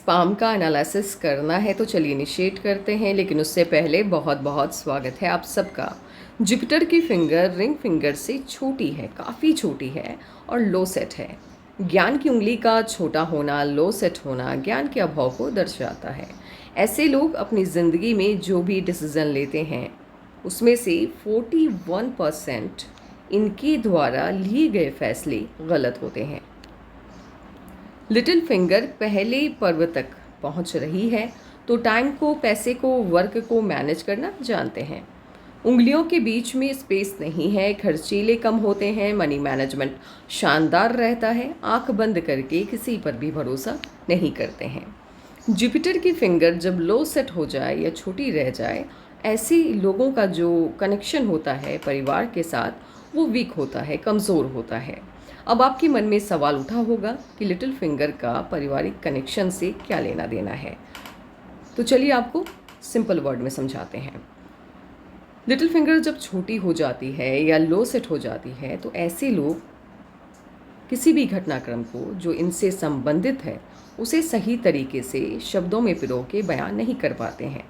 Sperm का analysis करना है तो चलिए इनिशिएट करते हैं, लेकिन उससे पहले बहुत बहुत स्वागत है आप सबका। जुपिटर की फिंगर रिंग फिंगर से छोटी है, काफ़ी छोटी है और लो सेट है। ज्ञान की उंगली का छोटा होना, लो सेट होना ज्ञान के अभाव को दर्शाता है। ऐसे लोग अपनी ज़िंदगी में जो भी डिसीज़न लेते हैं उसमें से 41% इनके द्वारा लिए गए फैसले गलत होते हैं। लिटिल फिंगर पहले पर्व तक पहुंच रही है तो टाइम को, पैसे को, वर्क को मैनेज करना जानते हैं। उंगलियों के बीच में स्पेस नहीं है, खर्चीले कम होते हैं, मनी मैनेजमेंट शानदार रहता है, आंख बंद करके किसी पर भी भरोसा नहीं करते हैं। जुपिटर की फिंगर जब लो सेट हो जाए या छोटी रह जाए, ऐसे लोगों का जो कनेक्शन होता है परिवार के साथ वो वीक होता है, कमज़ोर होता है। अब आपके मन में सवाल उठा होगा कि लिटिल फिंगर का पारिवारिक कनेक्शन से क्या लेना देना है, तो चलिए आपको सिंपल वर्ड में समझाते हैं। लिटिल फिंगर जब छोटी हो जाती है या लो सेट हो जाती है तो ऐसे लोग किसी भी घटनाक्रम को जो इनसे संबंधित है उसे सही तरीके से शब्दों में पिरो के बयान नहीं कर पाते हैं।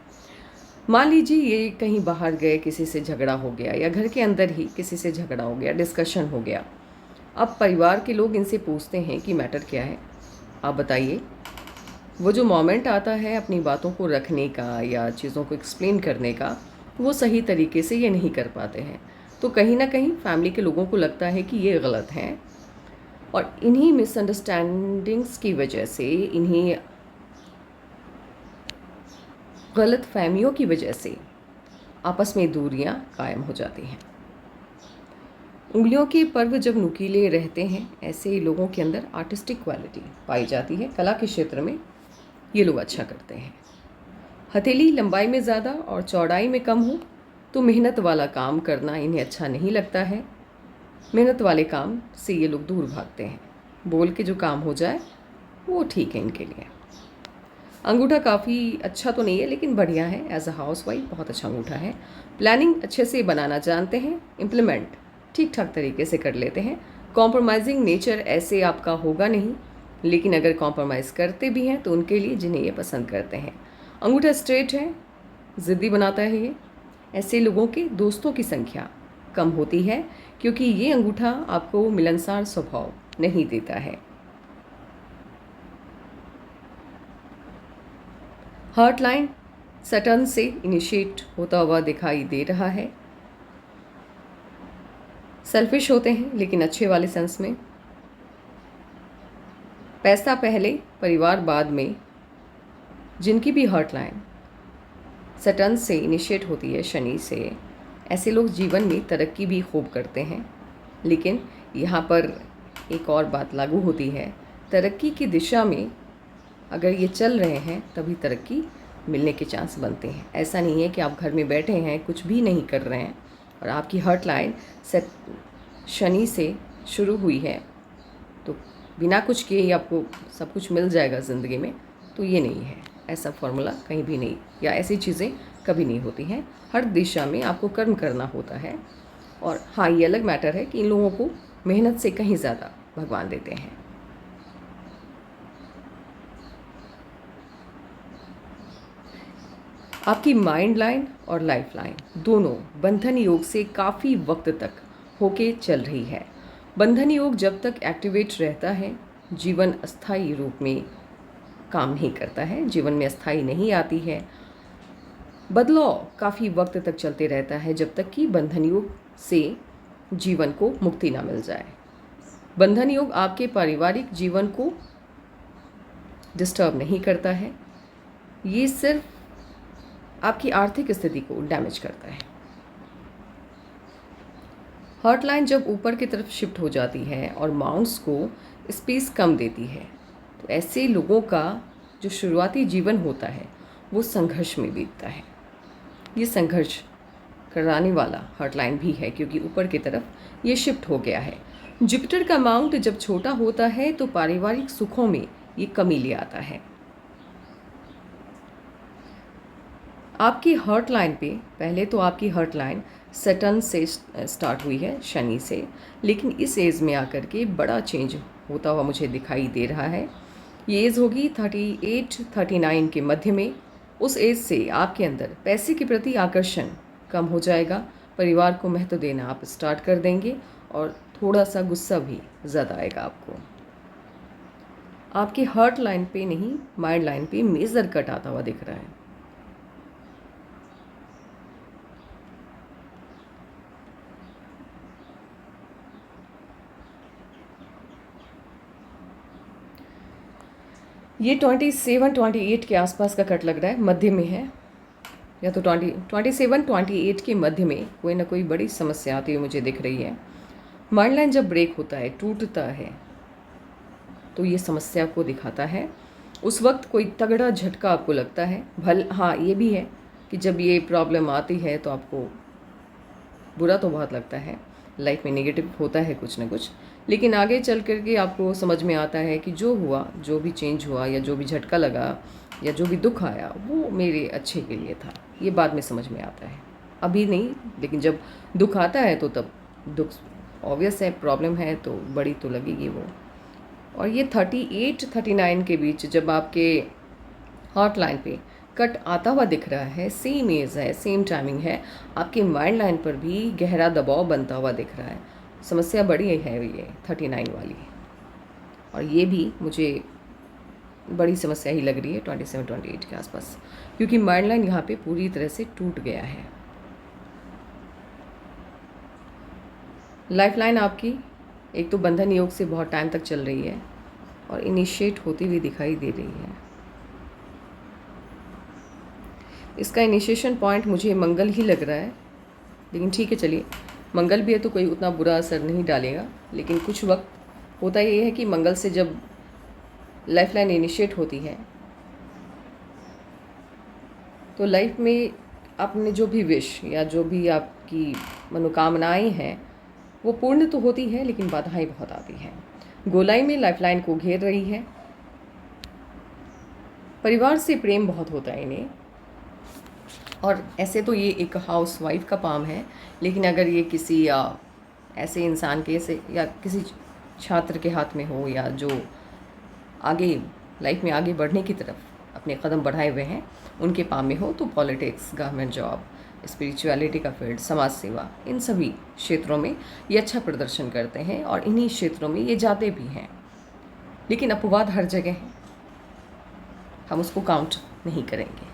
मान लीजिए ये कहीं बाहर गए, किसी से झगड़ा हो गया, या घर के अंदर ही किसी से झगड़ा हो गया, डिस्कशन हो गया। अब परिवार के लोग इनसे पूछते हैं कि मैटर क्या है, आप बताइए। वो जो मोमेंट आता है अपनी बातों को रखने का या चीज़ों को एक्सप्लेन करने का, वो सही तरीके से ये नहीं कर पाते हैं। तो कहीं ना कहीं फैमिली के लोगों को लगता है कि ये गलत है, और इन्हीं मिसअंडरस्टैंडिंग्स की वजह से, इन्हीं गलत फहमियों की वजह से आपस में दूरियां कायम हो जाती हैं। उंगलियों के पर्व जब नुकीले रहते हैं, ऐसे लोगों के अंदर आर्टिस्टिक क्वालिटी पाई जाती है। कला के क्षेत्र में ये लोग अच्छा करते हैं। हथेली लंबाई में ज़्यादा और चौड़ाई में कम हो तो मेहनत वाला काम करना इन्हें अच्छा नहीं लगता है। मेहनत वाले काम से ये लोग दूर भागते हैं। बोल के जो काम हो जाए वो ठीक है इनके लिए। अंगूठा काफ़ी अच्छा तो नहीं है लेकिन बढ़िया है। एज अ हाउस वाइफ बहुत अच्छा अंगूठा है। प्लानिंग अच्छे से बनाना जानते हैं, इम्प्लीमेंट ठीक ठाक तरीके से कर लेते हैं। कॉम्प्रोमाइजिंग नेचर ऐसे आपका होगा नहीं, लेकिन अगर कॉम्प्रोमाइज़ करते भी हैं तो उनके लिए जिन्हें ये पसंद करते हैं। अंगूठा स्ट्रेट है, ज़िद्दी बनाता है ये। ऐसे लोगों के दोस्तों की संख्या कम होती है क्योंकि ये अंगूठा आपको मिलनसार स्वभाव नहीं देता है। हार्ट लाइन सैटर्न से इनिशिएट होता हुआ दिखाई दे रहा है। सेल्फिश होते हैं लेकिन अच्छे वाले सेंस में। पैसा पहले, परिवार बाद में। जिनकी भी हार्ट लाइन सैटर्न से इनिशिएट होती है, शनि से, ऐसे लोग जीवन में तरक्की भी खूब करते हैं। लेकिन यहाँ पर एक और बात लागू होती है, तरक्की की दिशा में अगर ये चल रहे हैं तभी तरक्की मिलने के चांस बनते हैं। ऐसा नहीं है कि आप घर में बैठे हैं, कुछ भी नहीं कर रहे हैं और आपकी हार्ट लाइन शनि से शुरू हुई है तो बिना कुछ किए ही आपको सब कुछ मिल जाएगा ज़िंदगी में, तो ये नहीं है। ऐसा फॉर्मूला कहीं भी नहीं, या ऐसी चीज़ें कभी नहीं होती हैं। हर दिशा में आपको कर्म करना होता है। और हाँ, ये अलग मैटर है कि इन लोगों को मेहनत से कहीं ज़्यादा भगवान देते हैं। आपकी माइंड लाइन और लाइफ लाइन दोनों बंधन योग से काफ़ी वक्त तक होके चल रही है। बंधन योग जब तक एक्टिवेट रहता है, जीवन अस्थायी रूप में काम नहीं करता है, जीवन में अस्थायी नहीं आती है। बदलाव काफ़ी वक्त तक चलते रहता है जब तक कि बंधन योग से जीवन को मुक्ति ना मिल जाए। बंधन योग आपके पारिवारिक जीवन को डिस्टर्ब नहीं करता है, ये सिर्फ आपकी आर्थिक स्थिति को डैमेज करता है। हार्ट लाइन जब ऊपर की तरफ शिफ्ट हो जाती है और माउंट्स को स्पेस कम देती है तो ऐसे लोगों का जो शुरुआती जीवन होता है वो संघर्ष में बीतता है। ये संघर्ष कराने वाला हार्ट लाइन भी है क्योंकि ऊपर की तरफ ये शिफ्ट हो गया है। जुपिटर का माउंट जब छोटा होता है तो पारिवारिक सुखों में ये कमी ले आता है। आपकी हार्ट लाइन पे, पहले तो आपकी हार्ट लाइन सैटर्न से स्टार्ट हुई है, शनि से, लेकिन इस एज में आकर के बड़ा चेंज होता हुआ मुझे दिखाई दे रहा है। ये एज होगी 38-39 के मध्य में। उस एज से आपके अंदर पैसे के प्रति आकर्षण कम हो जाएगा, परिवार को महत्व देना आप स्टार्ट कर देंगे और थोड़ा सा गुस्सा भी ज़्यादा आएगा आपको। आपकी हार्ट लाइन पे नहीं, माइंड लाइन पे मेजर कट आता हुआ दिख रहा है। ये 27-28 के आसपास का कट लग रहा है, मध्य में है, या तो 27-28 के मध्य में कोई ना कोई बड़ी समस्या आती हुई मुझे दिख रही है। माइंड लाइन जब ब्रेक होता है, टूटता है, तो ये समस्या को दिखाता है। उस वक्त कोई तगड़ा झटका आपको लगता है। हाँ, ये भी है कि जब ये प्रॉब्लम आती है तो आपको बुरा तो बहुत लगता है, लाइफ में नेगेटिव होता है कुछ ना कुछ, लेकिन आगे चल कर के आपको समझ में आता है कि जो हुआ, जो भी चेंज हुआ या जो भी झटका लगा या जो भी दुख आया वो मेरे अच्छे के लिए था। ये बाद में समझ में आता है, अभी नहीं, लेकिन जब दुख आता है तो तब दुख ऑब्वियस है, प्रॉब्लम है तो बड़ी तो लगेगी वो। और ये 38-39 के बीच जब आपके हार्ट लाइन पे कट आता हुआ दिख रहा है, सेम एज है, सेम टाइमिंग है, आपके माइंड लाइन पर भी गहरा दबाव बनता हुआ दिख रहा है। समस्या बड़ी है ये 39 वाली, और ये भी मुझे बड़ी समस्या ही लग रही है 27-28 के आसपास, क्योंकि माइंड लाइन यहाँ पे पूरी तरह से टूट गया है। लाइफ लाइन आपकी एक तो बंधन योग से बहुत टाइम तक चल रही है और इनिशिएट होती हुई दिखाई दे रही है। इसका इनिशिएशन पॉइंट मुझे मंगल ही लग रहा है, लेकिन ठीक है, चलिए, मंगल भी है तो कोई उतना बुरा असर नहीं डालेगा। लेकिन कुछ वक्त होता ये है कि मंगल से जब लाइफ लाइन इनिशिएट होती है तो लाइफ में आपने जो भी विश या जो भी आपकी मनोकामनाएं हैं वो पूर्ण तो होती है, लेकिन बाधाएं बहुत आती हैं। गोलाई में लाइफ लाइन को घेर रही है। परिवार से प्रेम बहुत होता है इन्हें, और ऐसे तो ये एक हाउस वाइफ का काम है, लेकिन अगर ये किसी ऐसे इंसान के से या किसी छात्र के हाथ में हो, या जो आगे लाइफ में आगे बढ़ने की तरफ अपने कदम बढ़ाए हुए हैं उनके पाम में हो, तो पॉलिटिक्स, गवर्नमेंट जॉब, स्पिरिचुअलिटी का फील्ड, समाज सेवा, इन सभी क्षेत्रों में ये अच्छा प्रदर्शन करते हैं और इन्हीं क्षेत्रों में ये जाते भी हैं। लेकिन अपवाद हर जगह है, हम उसको काउंट नहीं करेंगे।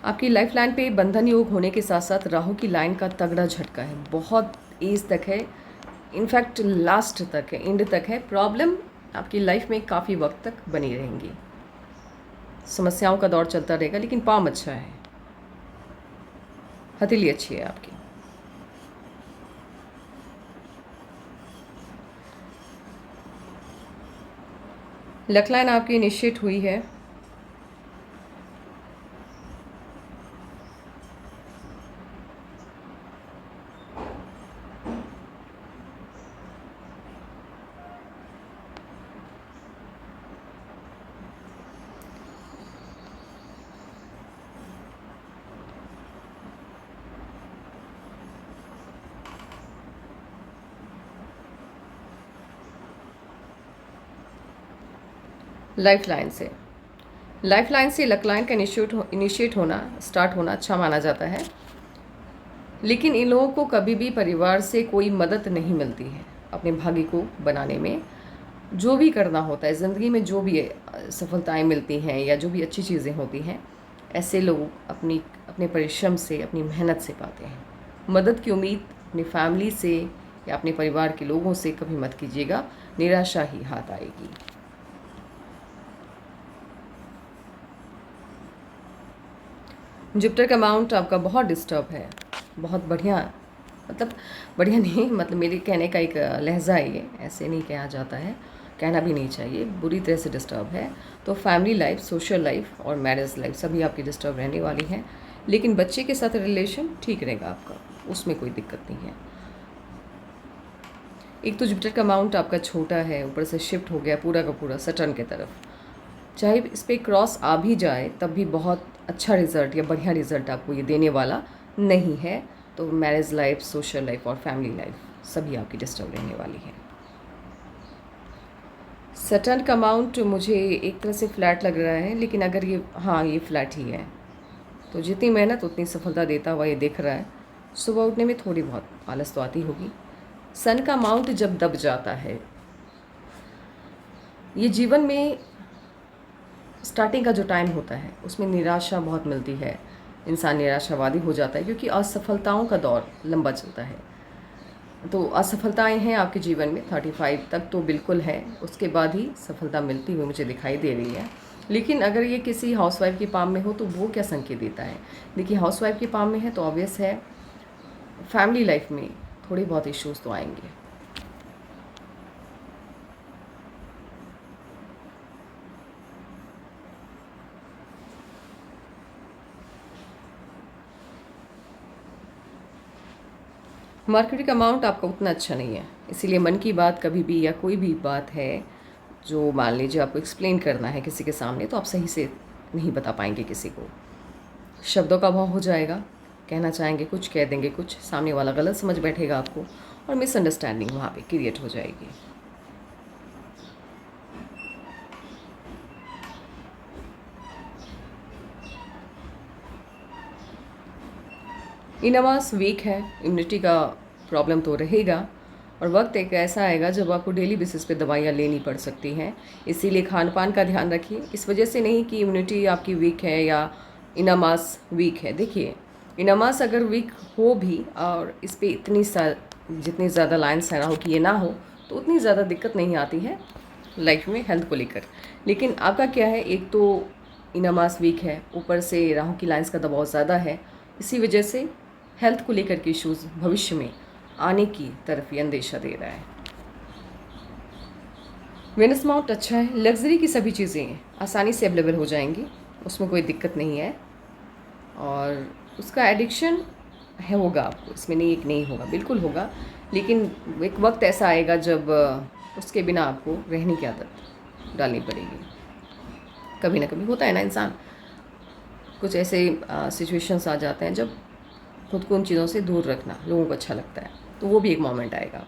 आपकी लाइफ लाइन पे बंधन योग होने के साथ साथ राहु की लाइन का तगड़ा झटका है, बहुत एज तक है, इनफैक्ट लास्ट तक है, एंड तक है। प्रॉब्लम आपकी लाइफ में काफ़ी वक्त तक बनी रहेंगी, समस्याओं का दौर चलता रहेगा, लेकिन पाम अच्छा है, हथेली अच्छी है आपकी। लक लाइन आपकी इनिशिएट हुई है। लाइफ लाइन से लक लाइन का इनिशिएट होना, स्टार्ट होना अच्छा माना जाता है, लेकिन इन लोगों को कभी भी परिवार से कोई मदद नहीं मिलती है अपने भाग्य को बनाने में। जो भी करना होता है ज़िंदगी में, जो भी सफलताएं मिलती हैं या जो भी अच्छी चीज़ें होती हैं, ऐसे लोग अपने परिश्रम से, अपनी मेहनत से पाते हैं। मदद की उम्मीद अपनी फैमिली से या अपने परिवार के लोगों से कभी मत कीजिएगा, निराशा ही हाथ आएगी। जुपिटर का अमाउंट आपका बहुत डिस्टर्ब है, बहुत बढ़िया, मतलब बढ़िया नहीं, मतलब मेरे कहने का एक लहजा है ये, ऐसे नहीं कहा जाता है, कहना भी नहीं चाहिए, बुरी तरह से डिस्टर्ब है। तो फैमिली लाइफ, सोशल लाइफ और मैरिज लाइफ सभी आपकी डिस्टर्ब रहने वाली है, लेकिन बच्चे के साथ रिलेशन ठीक रहेगा आपका, उसमें कोई दिक्कत नहीं है। एक तो जुपिटर का अमाउंट आपका छोटा है, ऊपर से शिफ्ट हो गया पूरा का पूरा सटर्न की तरफ, चाहे इस पर क्रॉस आ भी जाए तब भी बहुत अच्छा रिज़ल्ट या बढ़िया रिज़ल्ट आपको ये देने वाला नहीं है। तो मैरिज लाइफ, सोशल लाइफ और फैमिली लाइफ सभी आपकी डिस्टर्ब रहने वाली है। सैटर्न का अमाउंट मुझे एक तरह से फ्लैट लग रहा है, लेकिन अगर ये, हाँ ये फ्लैट ही है, तो जितनी मेहनत उतनी सफलता देता हुआ ये दिख रहा है। सुबह उठने में थोड़ी बहुत आलस तो आती होगी। सन का अमाउंट जब दब जाता है, ये जीवन में स्टार्टिंग का जो टाइम होता है उसमें निराशा बहुत मिलती है, इंसान निराशावादी हो जाता है, क्योंकि असफलताओं का दौर लंबा चलता है। तो असफलताएं हैं आपके जीवन में 35 तक तो बिल्कुल है, उसके बाद ही सफलता मिलती हुई मुझे दिखाई दे रही है। लेकिन अगर ये किसी हाउसवाइफ की पाम में हो तो वो क्या संकेत देता है? देखिए, हाउसवाइफ की पाम में है तो ऑब्वियस है फैमिली लाइफ में थोड़ी बहुत इश्यूज़ तो आएंगे। मर्क्यूरी का अमाउंट आपका उतना अच्छा नहीं है, इसीलिए मन की बात कभी भी, या कोई भी बात है जो मान लीजिए आपको एक्सप्लेन करना है किसी के सामने, तो आप सही से नहीं बता पाएंगे किसी को। शब्दों का अभाव हो जाएगा, कहना चाहेंगे कुछ, कह देंगे कुछ, सामने वाला गलत समझ बैठेगा आपको, और मिसअंडरस्टैंडिंग वहाँ पे क्रिएट हो जाएगी। इनमास वीक है, इम्यूनिटी का प्रॉब्लम तो रहेगा, और वक्त एक ऐसा आएगा जब आपको डेली बेसिस पे दवाइयाँ लेनी पड़ सकती हैं। इसीलिए खान पान का ध्यान रखिए। इस वजह से नहीं कि इम्यूनिटी आपकी वीक है या इनामास वीक है। देखिए, इनामास अगर वीक हो भी और इस पर जितनी ज़्यादा लाइन्स है राहु की ये ना हो, तो उतनी ज़्यादा दिक्कत नहीं आती है लाइफ में हेल्थ को लेकर। लेकिन आपका क्या है, एक तो इनामास वीक है, ऊपर से राहु की लाइन्स का दबाव ज़्यादा है, इसी वजह से हेल्थ को लेकर के इश्यूज़ भविष्य में आने की तरफ ये अंदेशा दे रहा है। वेनस अमाउंट अच्छा है, लग्जरी की सभी चीज़ें आसानी से अवेलेबल हो जाएंगी, उसमें कोई दिक्कत नहीं है, और उसका एडिक्शन है होगा आपको, इसमें नहीं एक नहीं होगा, बिल्कुल होगा। लेकिन एक वक्त ऐसा आएगा जब उसके बिना आपको रहने की आदत डालनी पड़ेगी। कभी ना कभी होता है ना, इंसान कुछ ऐसे सिचुएशंस आ जाते हैं जब खुद को उन चीज़ों से दूर रखना लोगों को अच्छा लगता है, तो वो भी एक मोमेंट आएगा।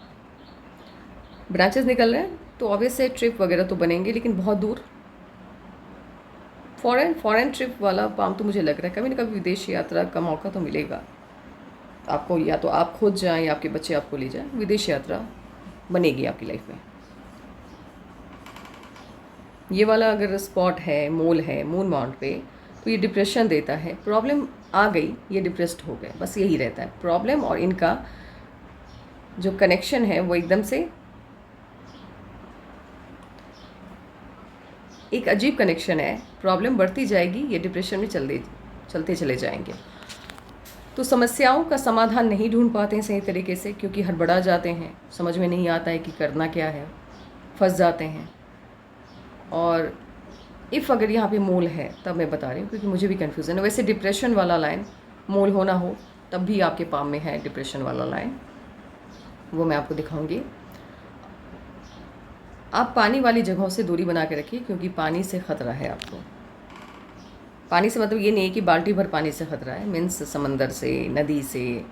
ब्रांचेस निकल रहे हैं तो ऑब्वियस से ट्रिप वगैरह तो बनेंगे, लेकिन बहुत दूर फॉरेन ट्रिप वाला पाम तो मुझे लग रहा है कभी ना कभी विदेश यात्रा का मौका तो मिलेगा आपको, या तो आप खुद जाएं या आपके बच्चे आपको ले जाएं, विदेश यात्रा बनेगी आपकी लाइफ में। ये वाला अगर स्पॉट है, मोल है मून माउंट पे, तो ये डिप्रेशन देता है। प्रॉब्लम आ गई, ये डिप्रेस्ड हो गए, बस यही रहता है। प्रॉब्लम और इनका जो कनेक्शन है वो एकदम से एक अजीब कनेक्शन है। प्रॉब्लम बढ़ती जाएगी, ये डिप्रेशन में चलते चले जाएंगे। तो समस्याओं का समाधान नहीं ढूंढ पाते हैं सही तरीके से, क्योंकि हड़बड़ा जाते हैं, समझ में नहीं आता है कि करना क्या है, फंस जाते हैं। और इफ़ अगर यहाँ पे मोल है तब मैं बता रही हूँ, क्योंकि मुझे भी कन्फ्यूज़न है। वैसे डिप्रेशन वाला लाइन मोल होना हो तब भी आपके पाम में है डिप्रेशन वाला लाइन, वो मैं आपको दिखाऊंगी। आप पानी वाली जगहों से दूरी बना के रखिए, क्योंकि पानी से ख़तरा है आपको। पानी से मतलब ये नहीं है कि बाल्टी भर पानी से ख़तरा है, मीन्स समंदर से, नदी से,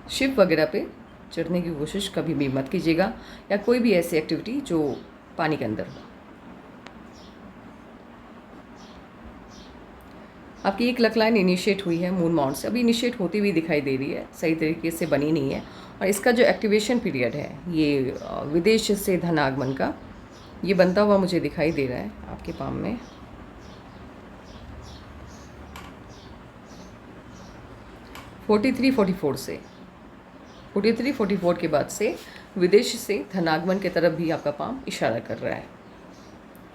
शिप वगैरह पे चढ़ने की कोशिश कभी भी मत कीजिएगा, या कोई भी ऐसी एक्टिविटी जो पानी के अंदर हो। आपकी एक लक लाइन इनिशिएट हुई है मून माउंट से, अभी इनिशिएट होती हुई दिखाई दे रही है, सही तरीके से बनी नहीं है। और इसका जो एक्टिवेशन पीरियड है ये विदेश से धन आगमन का, ये बनता हुआ मुझे दिखाई दे रहा है आपके पाम में। फोर्टी थ्री 44 के बाद से विदेश से धनागमन की तरफ भी आपका पाम इशारा कर रहा है।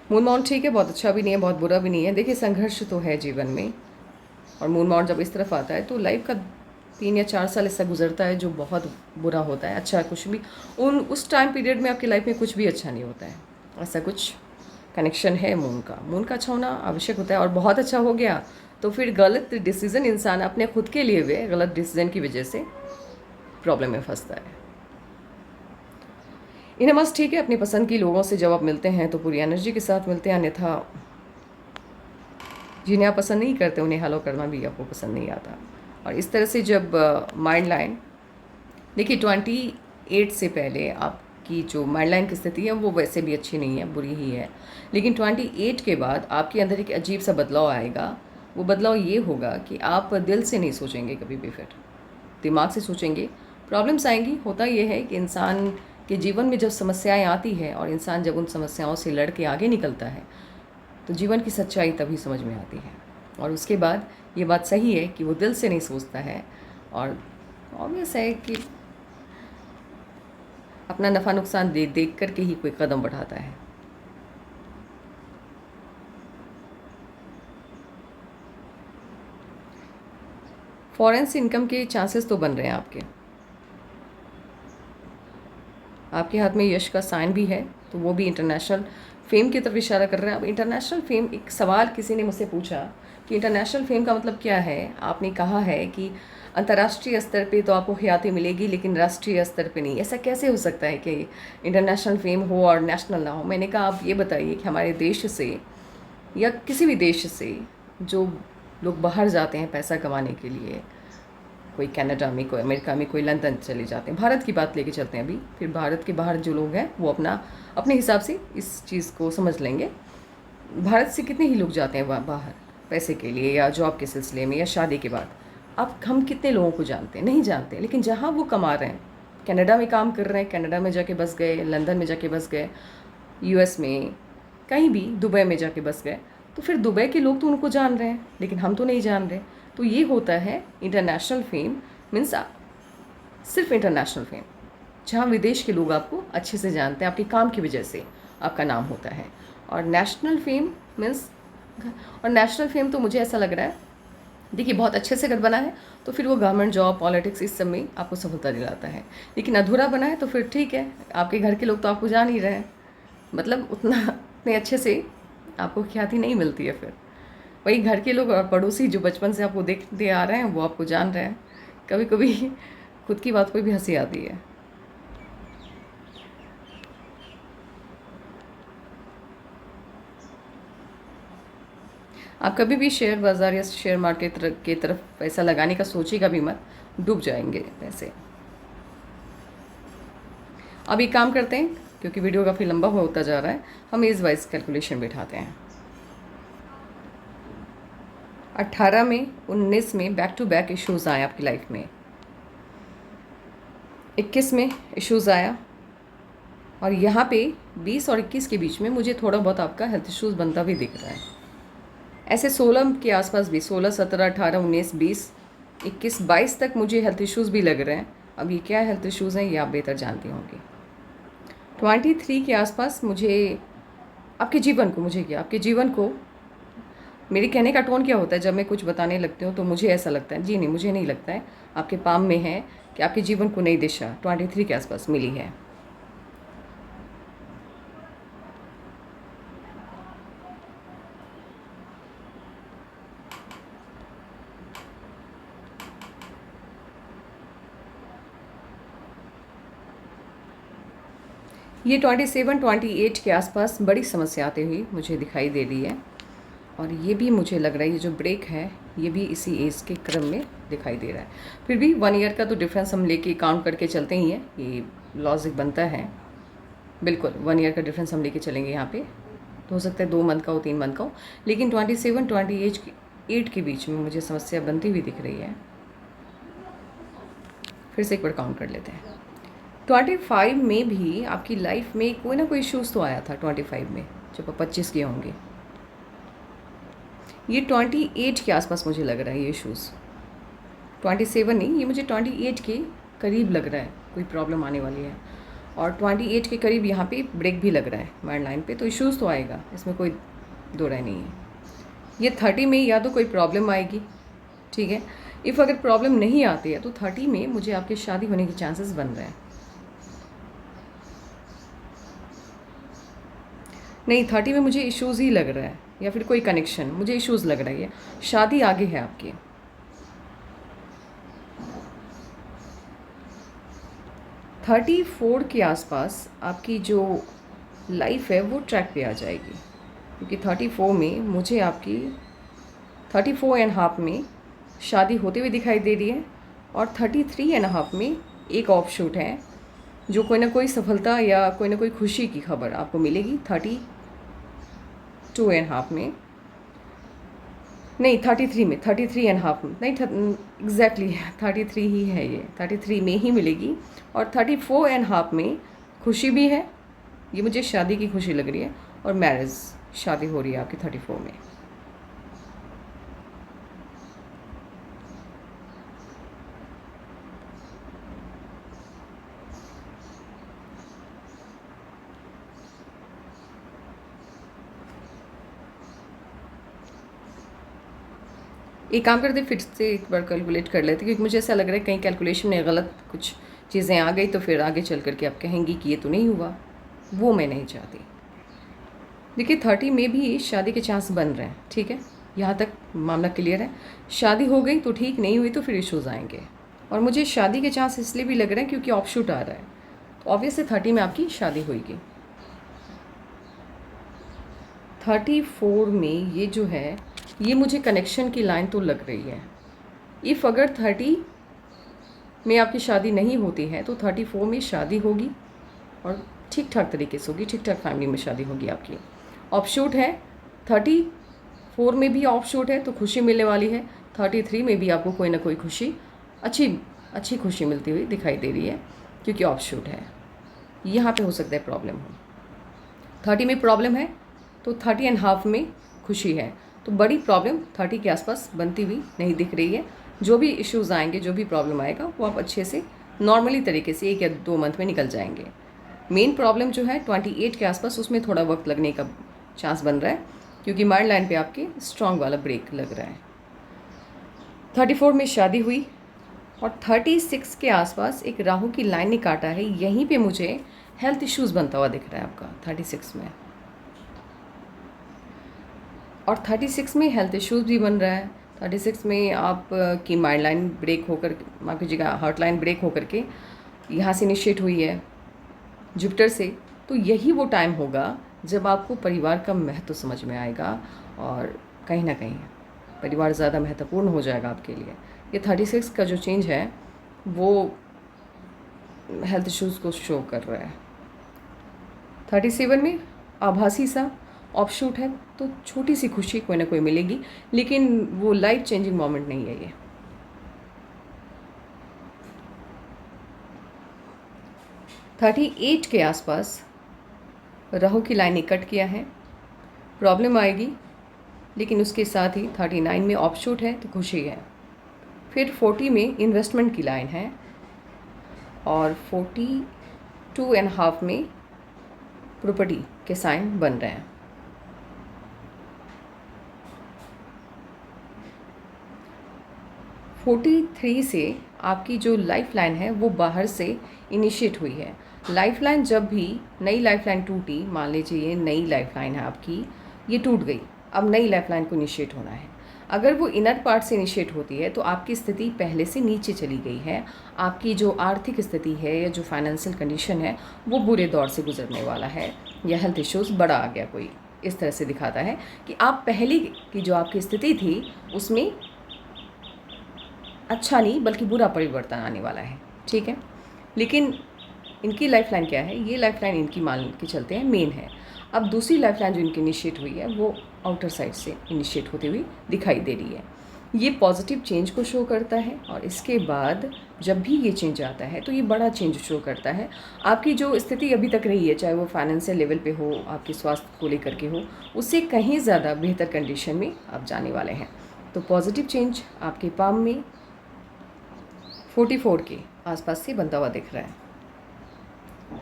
मून माउंट ठीक है, बहुत अच्छा भी नहीं है, बहुत बुरा भी नहीं है। देखिए, संघर्ष तो है जीवन में, और मून माउंट जब इस तरफ आता है तो लाइफ का 3 या 4 साल ऐसा गुजरता है जो बहुत बुरा होता है। अच्छा कुछ भी उस टाइम पीरियड में आपकी लाइफ में कुछ भी अच्छा नहीं होता है, ऐसा कुछ कनेक्शन है मून का। मून का अच्छा होना आवश्यक होता है, और बहुत अच्छा हो गया तो फिर गलत डिसीज़न इंसान अपने खुद के लिए हुए गलत डिसीज़न की वजह से प्रॉब्लम में फंसता है। इनमस ठीक है, अपनी पसंद की लोगों से जब आप मिलते हैं तो पूरी एनर्जी के साथ मिलते हैं, अन्यथा जिन्हें आप पसंद नहीं करते उन्हें हेलो करना भी आपको पसंद नहीं आता। और इस तरह से जब माइंड लाइन देखिए, 28 से पहले आपकी जो माइंडलाइन की स्थिति है वो वैसे भी अच्छी नहीं है, बुरी ही है। लेकिन 28 के बाद आपके अंदर एक अजीब सा बदलाव आएगा। वो बदलाव ये होगा कि आप दिल से नहीं सोचेंगे कभी भी, फिर दिमाग से सोचेंगे। प्रॉब्लम्स आएंगी। होता ये है कि इंसान के जीवन में जब समस्याएं आती है और इंसान जब उन समस्याओं से लड़ के आगे निकलता है तो जीवन की सच्चाई तभी समझ में आती है। और उसके बाद ये बात सही है कि वो दिल से नहीं सोचता है और ऑब्वियस है कि अपना नफ़ा नुकसान देख करके ही कोई कदम बढ़ाता है। फॉरेन से इनकम के चांसेस तो बन रहे हैं आपके हाथ में यश का साइन भी है, तो वो भी इंटरनेशनल फेम की तरफ इशारा कर रहा है। अब इंटरनेशनल फेम, एक सवाल किसी ने मुझसे पूछा कि इंटरनेशनल फेम का मतलब क्या है। आपने कहा है कि अंतर्राष्ट्रीय स्तर पे तो आपको ख्याति मिलेगी लेकिन राष्ट्रीय स्तर पे नहीं। ऐसा कैसे हो सकता है कि इंटरनेशनल फेम हो और नेशनल ना हो। मैंने कहा आप ये बताइए कि हमारे देश से या किसी भी देश से जो लोग बाहर जाते हैं पैसा कमाने के लिए, कोई कनाडा में, कोई अमेरिका में, कोई लंदन चले जाते हैं, भारत की बात लेके चलते हैं अभी, फिर भारत के बाहर जो लोग हैं वो अपने हिसाब से इस चीज़ को समझ लेंगे। भारत से कितने ही लोग जाते हैं बाहर पैसे के लिए या जॉब के सिलसिले में या शादी के बाद। अब हम कितने लोगों को जानते हैं? नहीं जानते। लेकिन जहाँ वो कमा रहे हैं, कनाडा में काम कर रहे हैं, कनाडा में जाके बस गए, लंदन में जाके बस गए, यूएस में, कहीं भी, दुबई में जाके बस गए, तो फिर दुबई के लोग तो उनको जान रहे हैं लेकिन हम तो नहीं जान रहे। तो ये होता है इंटरनेशनल फेम। मीन्स सिर्फ इंटरनेशनल फेम, जहाँ विदेश के लोग आपको अच्छे से जानते हैं, आपके काम की वजह से आपका नाम होता है। और नेशनल फेम मीन्स, और नेशनल फेम तो मुझे ऐसा लग रहा है, देखिए बहुत अच्छे से अगर बना है तो फिर वो गवर्नमेंट जॉब, पॉलिटिक्स, इस सब में आपको सफलता दिलाता है। लेकिन अधूरा बना है तो फिर ठीक है, आपके घर के लोग तो आपको जान ही रहे हैं, मतलब उतने अच्छे से आपको ख्याति नहीं मिलती है। फिर वही घर के लोग और पड़ोसी जो बचपन से आपको देखते आ रहे हैं वो आपको जान रहे हैं। कभी कभी खुद की बात पर भी हंसी आती है। आप कभी भी शेयर बाज़ार या शेयर मार्केट की तरफ पैसा लगाने का सोचिएगा भी मत, डूब जाएंगे पैसे। अब एक काम करते हैं, क्योंकि वीडियो काफ़ी लंबा होता जा रहा है, हम एज वाइज कैलकुलेशन बिठाते हैं। 18 में, 19 में बैक टू बैक इश्यूज़ आए आपकी लाइफ में, 21 में इश्यूज़ आया, और यहाँ पे 20 और 21 के बीच में मुझे थोड़ा बहुत आपका हेल्थ इश्यूज़ बनता भी दिख रहा है। ऐसे 16 के आसपास भी, 16, 17, 18, 19, 20, 21, 22 तक मुझे हेल्थ इश्यूज़ भी लग रहे हैं। अब ये क्या हेल्थ इश्यूज़ हैं ये आप बेहतर जानती होंगी। 23 के आसपास मुझे आपके जीवन को मेरे कहने का टोन क्या होता है, जब मैं कुछ बताने लगती हूँ तो मुझे ऐसा लगता है, जी नहीं, मुझे नहीं लगता है, आपके पाम में है कि आपके जीवन को नई दिशा 23 के आसपास मिली है। ये 27, 28 के आसपास बड़ी समस्या आती हुई मुझे दिखाई दे रही है, और ये भी मुझे लग रहा है ये जो ब्रेक है ये भी इसी एज के क्रम में दिखाई दे रहा है। फिर भी 1 ईयर का तो डिफरेंस हम लेके काउंट करके चलते ही हैं, ये लॉजिक बनता है। बिल्कुल 1 ईयर का डिफरेंस हम लेके चलेंगे यहाँ पे, तो हो सकता है 2 मंथ का हो, 3 मंथ का हो, लेकिन 27, 28 के बीच में मुझे समस्या बनती हुई दिख रही है। फिर से एक बार काउंट कर लेते हैं। 25 में भी आपकी लाइफ में कोई ना कोई इश्यूज़ तो आया था 25 में, जब आप 25 के होंगे। ये 28 के आसपास मुझे लग रहा है ये इश्यूज़, 27 नहीं, ये मुझे 28 के करीब लग रहा है कोई प्रॉब्लम आने वाली है। और 28 के करीब यहाँ पे ब्रेक भी लग रहा है माइंड लाइन पे, तो इश्यूज़ तो आएगा, इसमें कोई दो राय नहीं है। ये 30 में या तो कोई प्रॉब्लम आएगी, ठीक है। इफ़ अगर प्रॉब्लम नहीं आती है तो 30 में मुझे आपके शादी होने के चांसेस बन रहे हैं। नहीं, 30 में मुझे इश्यूज़ ही लग रहा है, या फिर कोई कनेक्शन, मुझे इश्यूज़ लग रही है। शादी आगे है आपकी। थर्टी 34 के आसपास आपकी जो लाइफ है वो ट्रैक पे आ जाएगी, क्योंकि 34 में मुझे आपकी 34.5 में शादी होते हुए दिखाई दे रही है, और 33.5 में एक ऑफ शूट है जो कोई ना कोई सफलता या कोई ना कोई खुशी की खबर आपको मिलेगी 32.5 में, नहीं 33 में, 33.5 में नहीं, एग्जैक्टली 33 ही है, ये 33 में ही मिलेगी। और 34.5 में खुशी भी है, ये मुझे शादी की खुशी लग रही है, और मैरिज, शादी हो रही है आपकी 34 में। एक काम करते फिर से एक बार कैलकुलेट कर लेते, क्योंकि मुझे ऐसा लग रहा है कहीं कैलकुलेशन में गलत कुछ चीज़ें आ गई तो फिर आगे चल करके आप कहेंगी कि ये तो नहीं हुआ, वो मैं नहीं चाहती। देखिए 30 में भी शादी के चांस बन रहे हैं, ठीक है, यहाँ तक मामला क्लियर है। शादी हो गई तो ठीक, नहीं हुई तो फिर इश्यूज़ आएंगे। और मुझे शादी के चांस इसलिए भी लग रहे हैं क्योंकि ऑफशूट आ रहा है, तो ऑब्वियसली 30 में आपकी शादी होगी। 34 में ये जो है, ये मुझे कनेक्शन की लाइन तो लग रही है। इफ़ अगर 30 में आपकी शादी नहीं होती है तो 34 में शादी होगी, और ठीक ठाक तरीके से होगी, ठीक ठाक फैमिली में शादी होगी आपकी। ऑफशूट है 34 में भी, ऑफशूट है तो खुशी मिलने वाली है। 33 में भी आपको कोई ना कोई खुशी, अच्छी खुशी मिलती हुई दिखाई दे रही है, क्योंकि ऑफशूट है। यहाँ पे हो सकता है प्रॉब्लम हो। 30 में प्रॉब्लम है तो 30.5 में खुशी है, तो बड़ी प्रॉब्लम 30 के आसपास बनती हुई नहीं दिख रही है। जो भी इश्यूज़ आएंगे, जो भी प्रॉब्लम आएगा, वो आप अच्छे से नॉर्मली तरीके से 1 या 2 मंथ में निकल जाएंगे। मेन प्रॉब्लम जो है 28 के आसपास, उसमें थोड़ा वक्त लगने का चांस बन रहा है, क्योंकि माइंड लाइन पे आपके स्ट्रॉन्ग वाला ब्रेक लग रहा है। 34 में शादी हुई, और 36 के आसपास एक राहु की लाइन ने काटा है, यहीं पे मुझे हेल्थ इश्यूज़ बनता हुआ दिख रहा है आपका 36 में। और 36 में हेल्थ इश्यूज़ भी बन रहा है। 36 में आप की माइंड लाइन ब्रेक होकर, माफ कीजिएगा, हार्ट लाइन ब्रेक होकर के यहाँ से इनिशिएट हुई है जुपिटर से। तो यही वो टाइम होगा जब आपको परिवार का महत्व समझ में आएगा, और कहीं ना कहीं परिवार ज़्यादा महत्वपूर्ण हो जाएगा आपके लिए। ये 36 का जो चेंज है वो हेल्थ इश्यूज़ को शो कर रहा है। 37 में आभासी सा ऑफशूट है, तो छोटी सी खुशी कोई ना कोई मिलेगी, लेकिन वो लाइफ चेंजिंग मोमेंट नहीं है ये। 38 के आसपास राहु की लाइन ने कट किया है, प्रॉब्लम आएगी, लेकिन उसके साथ ही 39 में ऑफशूट है तो खुशी है। फिर 40 में इन्वेस्टमेंट की लाइन है, और 42.5 में प्रॉपर्टी के साइन बन रहे हैं। 43 से आपकी जो लाइफ लाइन है वो बाहर से इनिशिएट हुई है। लाइफ लाइन जब भी नई लाइफ लाइन टूटी, मान लीजिए ये नई लाइफ लाइन है आपकी, ये टूट गई, अब नई लाइफ लाइन को इनिशिएट होना है। अगर वो इनर पार्ट से इनिशिएट होती है तो आपकी स्थिति पहले से नीचे चली गई है, आपकी जो आर्थिक स्थिति है या जो फाइनेंशियल कंडीशन है वो बुरे दौर से गुजरने वाला है, या हेल्थ इश्यूज़ बड़ा आ गया कोई, इस तरह से दिखाता है कि आप पहले की जो आपकी स्थिति थी उसमें अच्छा नहीं बल्कि बुरा परिवर्तन आने वाला है, ठीक है। लेकिन इनकी लाइफ लाइन क्या है, ये लाइफ लाइन इनकी मान के चलते हैं मेन है। अब दूसरी लाइफ लाइन जो इनकी इनिशिएट हुई है वो आउटर साइड से इनिशिएट होती हुई दिखाई दे रही है। ये पॉजिटिव चेंज को शो करता है, और इसके बाद जब भी ये चेंज आता है तो ये बड़ा चेंज शो करता है। आपकी जो स्थिति अभी तक रही है, चाहे वो फाइनेंशियल लेवल पे हो, आपके स्वास्थ्य को लेकर के हो, उससे कहीं ज़्यादा बेहतर कंडीशन में आप जाने वाले हैं। तो पॉजिटिव चेंज आपके पाम में 44 के आसपास से बनता हुआ दिख रहा है।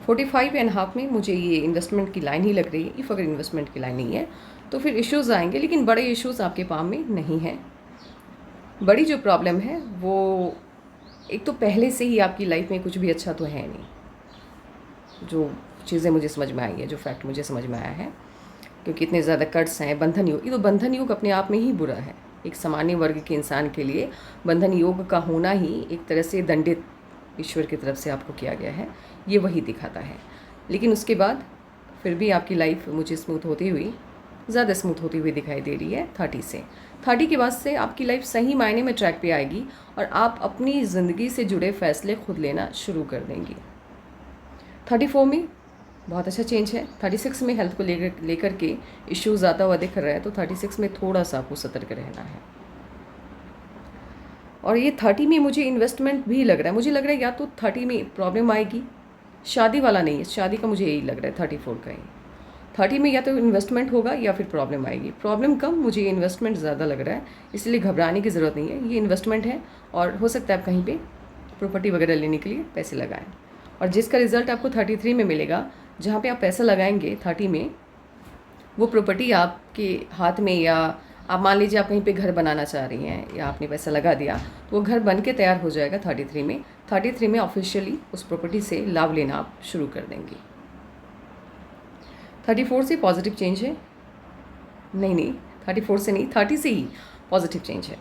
45.5 में मुझे ये इन्वेस्टमेंट की लाइन ही लग रही है। इफ़ अगर इन्वेस्टमेंट की लाइन नहीं है तो फिर इश्यूज़ आएंगे, लेकिन बड़े इश्यूज़ आपके पाम में नहीं हैं। बड़ी जो प्रॉब्लम है वो एक तो पहले से ही आपकी लाइफ में कुछ भी अच्छा तो है नहीं, जो चीज़ें मुझे समझ में आई है, जो फैक्ट मुझे समझ में आया है, क्योंकि इतने ज़्यादा कट्स हैं। बंधन योग, ये तो बंधन योग अपने आप में ही बुरा है। एक सामान्य वर्ग के इंसान के लिए बंधन योग का होना ही एक तरह से दंडित ईश्वर की तरफ से आपको किया गया है, ये वही दिखाता है। लेकिन उसके बाद फिर भी आपकी लाइफ मुझे स्मूथ होती हुई, ज़्यादा स्मूथ होती हुई दिखाई दे रही है 30 से। 30 के बाद से आपकी लाइफ सही मायने में ट्रैक पे आएगी, और आप अपनी ज़िंदगी से जुड़े फैसले खुद लेना शुरू कर देंगी। 34 में बहुत अच्छा चेंज है। 36 में हेल्थ को लेकर के इश्यूज आता हुआ दिख रहा है, तो 36 में थोड़ा सा आपको सतर्क रहना है। और ये 30 में मुझे इन्वेस्टमेंट भी लग रहा है, मुझे लग रहा है या तो 30 में प्रॉब्लम आएगी, शादी वाला नहीं है, शादी का मुझे यही लग रहा है 34 का ही। 30 में या तो इन्वेस्टमेंट होगा या फिर प्रॉब्लम आएगी। प्रॉब्लम कम, मुझे ये इन्वेस्टमेंट ज़्यादा लग रहा है, इसलिए घबराने की ज़रूरत नहीं है। ये इन्वेस्टमेंट है और हो सकता है आप कहीं पे प्रॉपर्टी वगैरह लेने के लिए पैसे लगाएं, और जिसका रिज़ल्ट आपको 33 में मिलेगा, जहाँ पे आप पैसा लगाएंगे 30 में, वो प्रॉपर्टी आपके हाथ में, या आप मान लीजिए आप कहीं पे घर बनाना चाह रही हैं या आपने पैसा लगा दिया, तो वो घर बन के तैयार हो जाएगा 33 में। 33 में ऑफिशियली उस प्रॉपर्टी से लाभ लेना आप शुरू कर देंगे। 34 से पॉजिटिव चेंज है, नहीं 34 से नहीं, 30 से ही पॉजिटिव चेंज है।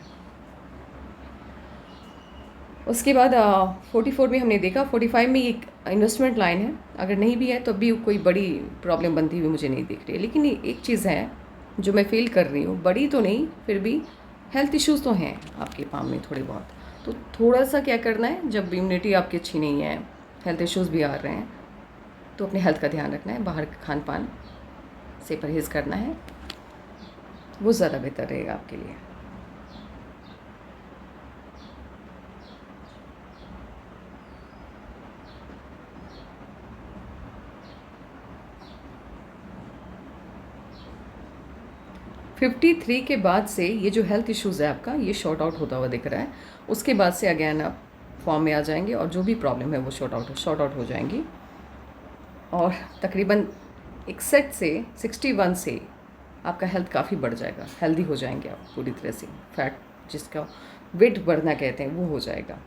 उसके बाद 44 में हमने देखा, 45 में एक इन्वेस्टमेंट लाइन है, अगर नहीं भी है तो भी कोई बड़ी प्रॉब्लम बनती हुई मुझे नहीं दिख रही है। लेकिन एक चीज़ है जो मैं फील कर रही हूँ, बड़ी तो नहीं, फिर भी हेल्थ इश्यूज़ तो हैं आपके पाम में थोड़े बहुत। तो थोड़ा सा क्या करना है, जब इम्यूनिटी आपकी अच्छी नहीं है, हेल्थ इश्यूज़ भी आ रहे हैं, तो अपने हेल्थ का ध्यान रखना है, बाहर खान पान से परहेज़ करना है, वो ज़्यादा बेहतर रहेगा आपके लिए। फिफ्टी 53 के बाद से ये जो हेल्थ इश्यूज़ है आपका, ये शॉर्ट आउट होता हुआ दिख रहा है। उसके बाद से अगेन आप फॉर्म में आ जाएंगे और जो भी प्रॉब्लम है वो शॉर्ट आउट हो जाएंगी। और तकरीबन 61 से 61 से आपका हेल्थ काफ़ी बढ़ जाएगा, हेल्दी हो जाएंगे आप पूरी तरह से। फैट, जिसका वेट बढ़ना कहते हैं, वो हो जाएगा।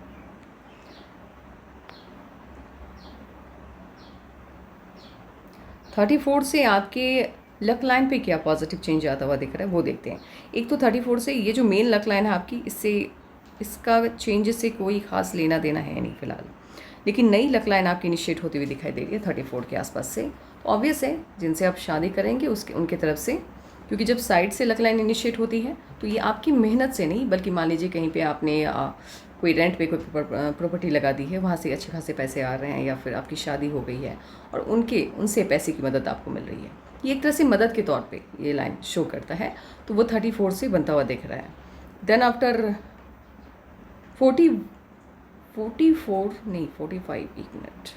थर्टी 34 से आपके लक लाइन पे क्या पॉजिटिव चेंज आता हुआ दिख रहा है, वो देखते हैं। एक तो 34 से ये जो मेन लक लाइन है आपकी, इसका चेंज से कोई खास लेना देना है नहीं फिलहाल, लेकिन नई लक लाइन आपकी इनिशिएट होती हुई दिखाई दे रही है 34 के आसपास से। तो ऑब्वियस है, जिनसे आप शादी करेंगे उनके तरफ से, क्योंकि जब साइड से लक लाइन इनिशिएट होती है तो ये आपकी मेहनत से नहीं, बल्कि मान लीजिए कहीं पे आपने कोई रेंट पे कोई प्रॉपर्टी लगा दी है, वहाँ से अच्छे खासे पैसे आ रहे हैं, या फिर आपकी शादी हो गई है और उनसे पैसे की मदद आपको मिल रही है, ये एक तरह से मदद के तौर पे ये लाइन शो करता है। तो वो 34 से बनता हुआ दिख रहा है। देन आफ्टर 44 नहीं 45, एक मिनट,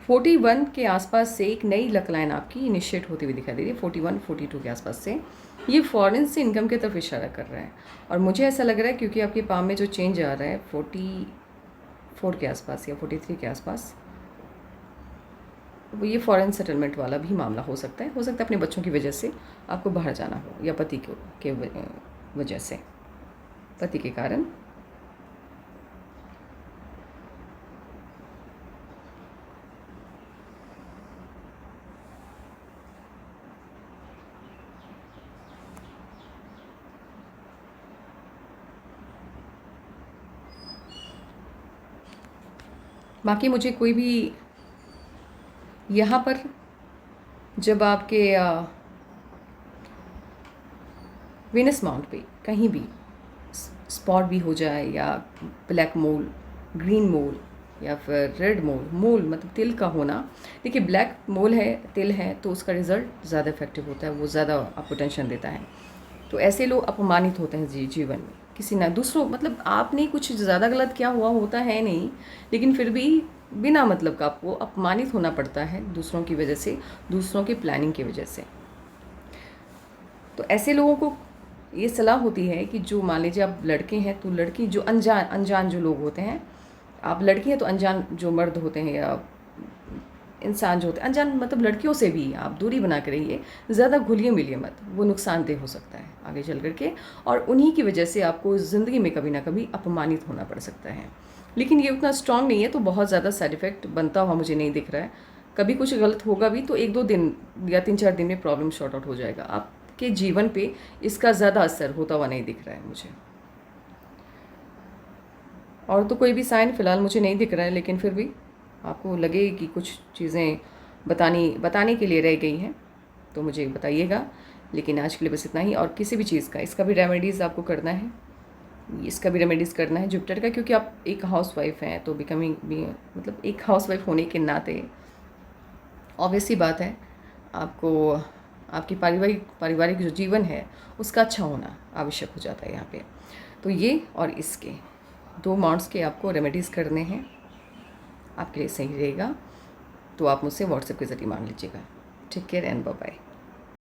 फोर्टी 41 के आसपास से एक नई लक लाइन आपकी इनिशिएट होती हुई दिखाई दे रही है। 41 42 के आसपास से ये फॉरेन से इनकम की तरफ इशारा कर रहा है, और मुझे ऐसा लग रहा है क्योंकि आपके पाम में जो चेंज आ रहा है 44 के आसपास या 43 के आसपास, वो ये फॉरेन सेटलमेंट वाला भी मामला हो सकता है। अपने बच्चों की वजह से आपको बाहर जाना हो, या पति के वजह से, पति के कारण। बाकी मुझे कोई भी यहाँ पर, जब आपके वीनस माउंट पे कहीं भी स्पॉट भी हो जाए, या ब्लैक मोल, ग्रीन मोल, या फिर रेड मोल मतलब तिल का होना। देखिए ब्लैक मोल है, तिल है, तो उसका रिज़ल्ट ज़्यादा इफेक्टिव होता है, वो ज़्यादा आपको टेंशन देता है। तो ऐसे लोग अपमानित होते हैं जीवन में, किसी ना दूसरों, मतलब आपने कुछ ज़्यादा गलत किया हुआ होता है नहीं, लेकिन फिर भी बिना मतलब का आपको अपमानित होना पड़ता है दूसरों की वजह से, दूसरों की प्लानिंग की वजह से। तो ऐसे लोगों को ये सलाह होती है कि जो मान लीजिए आप लड़के हैं, तो लड़की जो अनजान जो लोग होते हैं, आप लड़की हैं तो अनजान जो मर्द होते हैं या इंसान जो होते हैं अनजान, मतलब लड़कियों से भी आप दूरी बना के रहिए, ज़्यादा घुलिए मिलिए मत, वो नुकसानदेह हो सकता है आगे चल करके, और उन्हीं की वजह से आपको ज़िंदगी में कभी ना कभी अपमानित होना पड़ सकता है। लेकिन ये उतना स्ट्रांग नहीं है, तो बहुत ज़्यादा साइड इफ़ेक्ट बनता हुआ मुझे नहीं दिख रहा है। कभी कुछ गलत होगा भी तो 1-2 दिन या 3-4 दिन में प्रॉब्लम शॉर्ट आउट हो जाएगा। आपके जीवन पे इसका ज़्यादा असर होता हुआ नहीं दिख रहा है मुझे। और तो कोई भी साइन फ़िलहाल मुझे नहीं दिख रहा है, लेकिन फिर भी आपको लगे कि कुछ चीज़ें बताने के लिए रह गई हैं तो मुझे बताइएगा। लेकिन आज के लिए बस इतना ही। और किसी भी चीज़ का, इसका भी रेमेडीज़ आपको करना है, इसका भी रेमेडीज़ करना है जुपिटर का, क्योंकि आप एक हाउसवाइफ हैं, तो बिकमिंग भी मतलब एक हाउसवाइफ होने के नाते ऑब्वियस सी बात है आपको आपकी पारिवारिक जो जीवन है उसका अच्छा होना आवश्यक हो जाता है यहाँ पे। तो ये और इसके 2 माउंट्स के आपको रेमेडीज़ करने हैं, आपके लिए सही रहेगा। तो आप मुझसे व्हाट्सएप के ज़रिए मांग लीजिएगा। Take care and bye bye.